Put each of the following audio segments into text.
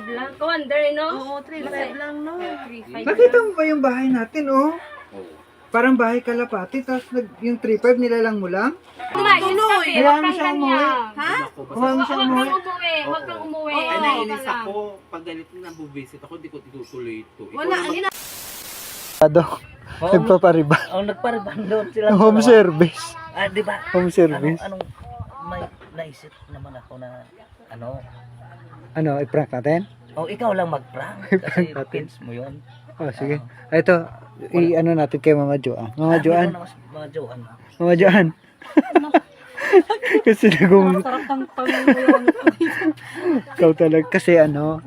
lang. Ka-wonder, no? Oo, 3-5 lang, no? 3-5 Nakita mo ba yung bahay natin, oh? Parang bahay kalapati, tapos yung 3-5 nilalang mo lang? Tuloy! Hayaan mo siya umuwi. Ha? Kuha mo siya Huwag umuwi. kang umuwi. Huwag kang umuwi. Ay, Oo, nainis ka lang. ako. Pag ganito na bubisit ako, di ko itutuloy ito. Wala, hindi na. Nagpapariban. Oh, nagpariban doon sila. Home service. Ah, di ba? Home service. Anong may naisip naman ako na Ano, i-prank natin? oh, ikaw lang mag-prank kasi natin. kids mo 'yon. Oh, sige. Ito, i-ano natin kay Mama Joan. Mama Joan. Mga Joan. Mama Joan. Kasi Sarap ng pamilya. ikaw talaga. Kasi ano,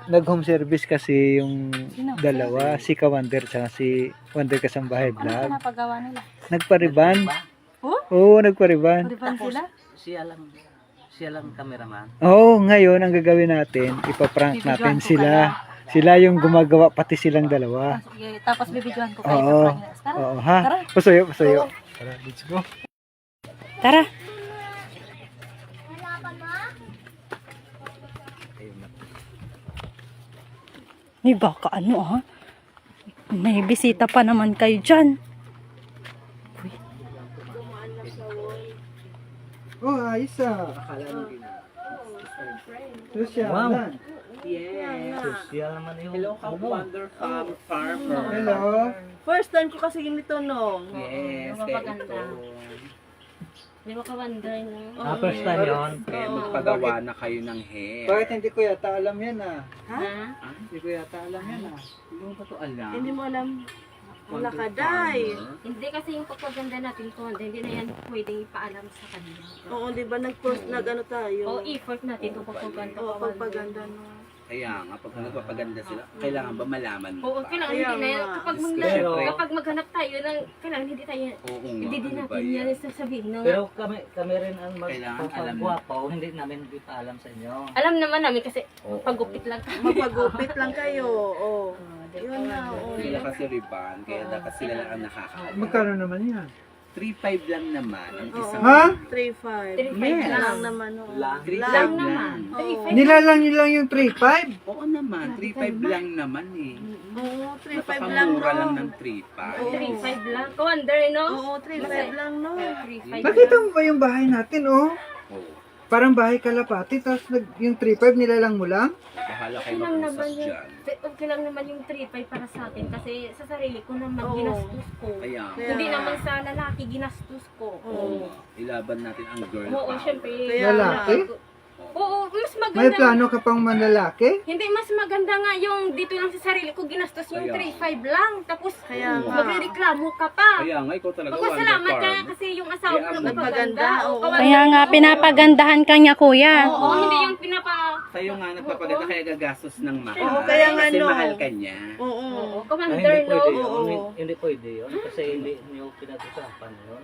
nag-home service kasi yung dalawa. Si Ka-Wonder tsaka si Wonder Kasambahay Vlog. Napagawa nila. Nagpariban. Oh? Oo, nagpariban. Pariban sila? Siya lang cameraman. Oo, ngayon ang gagawin natin, ipaprank natin sila. Sila yung gumagawa, pati silang dalawa. Sige, tapos bibidyohan ko kayo. Oo. Tara. Oo, ha? Tara. Pasuyo, pasuyo. Tara, let's go. Tara. May baka ano ha? May bisita pa naman kayo dyan. Oh, ayos ah. Social. Wow. Yes. Social naman yung Hello, Ka-Wonder Farmer. Hello. First time ko kasi ganito, no? Yes, kaya ito. Di ba ka-wonder no? first time 'yon. Kaya magpagawa na kayo ng hair. Bakit hindi ko yata alam yan ah? Ha? Hindi ko yata alam yan ah. Hindi mo ba ito alam? Hindi mo alam. Wala ka, Wonder day. Farmer. Hindi kasi yung pagpaganda natin ko, hindi na yan pwedeng ipaalam sa kanila. Oo, di ba nag-ano tayo? O effort natin kung pagpaganda. Oo, pagpaganda, no? Kaya nga, pag nagpapaganda sila, kailangan ba malaman mo? Oo, kailangan Kaya hindi na yan. nga. Pero- Kapag maghanap tayo ng, kailangan hindi tayo, Oo nga, hindi din ano ba natin yan? yan sasabihin na. Pero kami rin ang Kailangan alam mo. magpapagwapo, hindi namin ipaalam sa inyo. Alam naman namin kasi Oo. pagupit lang kami. Magpagupit lang kayo, oo. Di ba? Yun na, oo. Sila kasi riban, kaya dapat sila lang ang nakakaalam. Magkano naman yan? 3-5 lang naman ang isang. Ha? 3-5. 3-5 Yes. lang. Lang naman, oo. 3-5 Lang lang. naman. Oo. 3-5 Nilalang nyo lang yung 3-5? Oo naman, 3-5 lang naman eh. Oo, 3-5 lang, Napakamura lang no? ng 3-5. 3-5 lang. Ka-wonder, no? Oo, 3-5 lang, no? 3-5 Nakita mo ba yung bahay natin, oh? Oo. Parang bahay kalapati, tapos yung 3-5 nilalang mo lang? Bahala kayo Okay lang naman mag-usas yung, dyan. okay lang naman yung 3-5 para sa atin kasi sa sarili ko naman Oo. ginastos ko. Kaya, Kaya Hindi nga. naman sa lalaki ginastos ko. oo. Ilaban natin ang girl Oo, power. syempre. Kaya Lalaki? Oo, mas May maganda. plano ka pang manlalaki? Hindi, mas maganda nga yung dito lang sa sarili ko ginastos yung Kaya. 3-5 lang. Tapos, Kaya nga. magreklamo ka pa. Kaya nga, ikaw talaga Magpasalamat ka farm. kasi yung asawa ko Kaya ang nagpapaganda. oo. Kaya nga, pinapagandahan ka niya, kuya. Oo, hindi yung pinapa... Sa'yo nga nagpapaganda kaya gagastos ng mahal. Oo, kaya nga, Kasi no. mahal ka niya. Oo. Oo, Ay, commander, hindi no? pwede yun. Oo. Hindi pwede yun. Kasi hindi nyo pinag-usapan yun.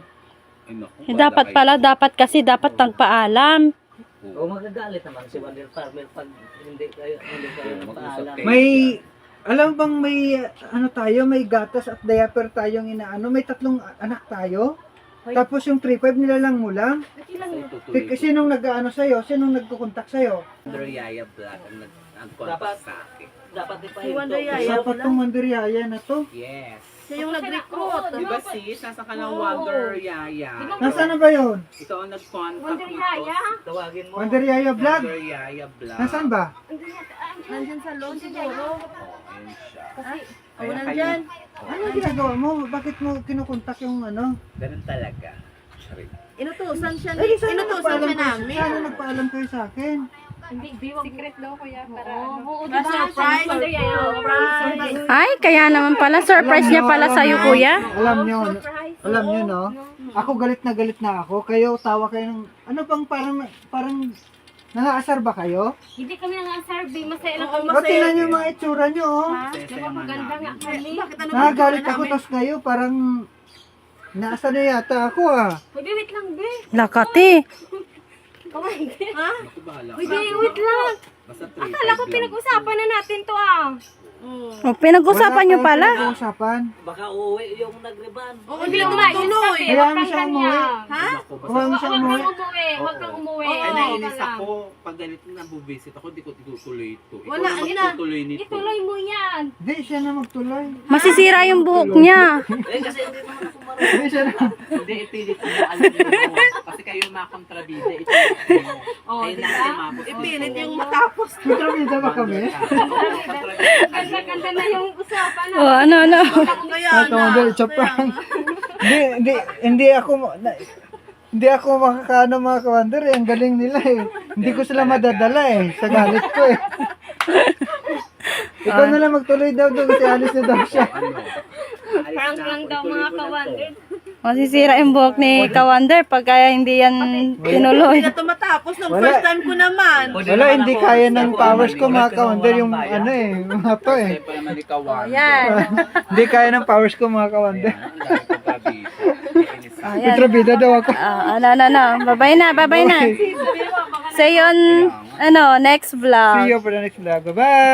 Ay, naku, Eh, wala dapat kayo. pala, dapat nagpaalam. O magagalit naman si Wonder Farmer pag hindi kayo Oo, mag-usap paalam. kayo. May, alam bang may, ano tayo, may gatas at diaper tayong inaano, may 3 anak tayo. Tapos yung 3-5 nilalang mo lang. So, tutuloy ko. Sinong nag-ano sa'yo? Sinong nagkukontak sa'yo? Wonder Yaya Black ang nag-contact Dapat- sa akin. Dapat Si ipahinto. Wonder Yaya. Sa patong Wanderyaya na to. Yes. Siya yung nag-recruit. Di ba sis, nasa ka ng Wonder Yaya. Nasaan na ba yun? Ito ang nag-contact Wonder nito. Yaya? Tawagin mo. Wanderyaya Vlog? Wonder Yaya Black. Nasaan ba? Nandyan sa loan siguro. Oh, ayun siya. Kasi, Oo, nandyan. Ano ginagawa mo? Bakit mo kinukontak yung ano? Ganun talaga. Sorry. Inutusan siya, Eh, sana inutusan nagpaalam siya kayo, namin. sana nagpaalam kayo sa akin. hindi, biwag. Secret daw, kuya, para ano. Oo, Ah, diba? surprise, Wonder Yaya. surprise. Ay, kaya naman pala. Surprise niya pala sa'yo, kuya. Alam nyo, Surprise. alam nyo no? Ako galit na ako. Kayo, tawa kayo ng, ano bang parang, nangaasar ba kayo? Hindi kami nangasarbi, masaya lang Oo, kami. O, tingnan nyo yung mga itsura nyo, oh. Ha? Diba maganda nga kami? Bakit ano Nakagalit ako, tapos kayo, parang, naasa na yata ako, ah. Pwede, wait lang, be. Lakati. Kaway, be. Ha? Ako bahala ka. Pwede, wait lang. Basta 3-5 Akala ko lang. pinag-usapan na natin to, ah. O, pinag-usapan nyo pala. Usapan. Baka uuwi yung nagriban. Oo, hindi naman tuloy. Kaya mo siya umuwi. Ha? Kaya mo siya umuwi. Huwag kang umuwi. Ay, nainis ako. Pag ganito na bubisit ako, di ko tutuloy ito. Ikaw Wala, na ayun na. magtutuloy nito. Ituloy mo yan. Hindi, siya na magtuloy. Masisira yung buhok niya. Eh, kasi hindi naman ako marunong. Hindi, siya na. Hindi, ipilit mo na alam mo. Kasi kayo mga kontrabida, ipilit mo. Oh, Kayo di na ba? mapos. Ipilit yung matapos. Kontrabida ba kami? Ganda-ganda na yung usapan na. O, ano. Ako kaya Ito, hindi, chapang. Hindi ako, hindi ako makakaano mga kawander eh. Ang galing nila eh. Hindi ko sila madadala eh. Sa galit ko eh. Ikaw na lang magtuloy daw doon kasi alis na daw siya. Prank lang daw mga kawander. Masisira yung buhok ni Kawander pag kaya hindi yan tinuloy. Hindi na ito matapos nung Wala. first time ko naman. Wala, hindi kaya ng powers ko mga kawander yung ano eh. Mga to eh. Kaya pa naman ikaw, Wanda. Yan. Hindi kaya ng powers ko mga kawander. Ang dami kontrabida. Nainis ako. Ayan. Kontrabida daw ako. Ano. Babay na. See you on, next vlog. See you for the next vlog. Bye-bye!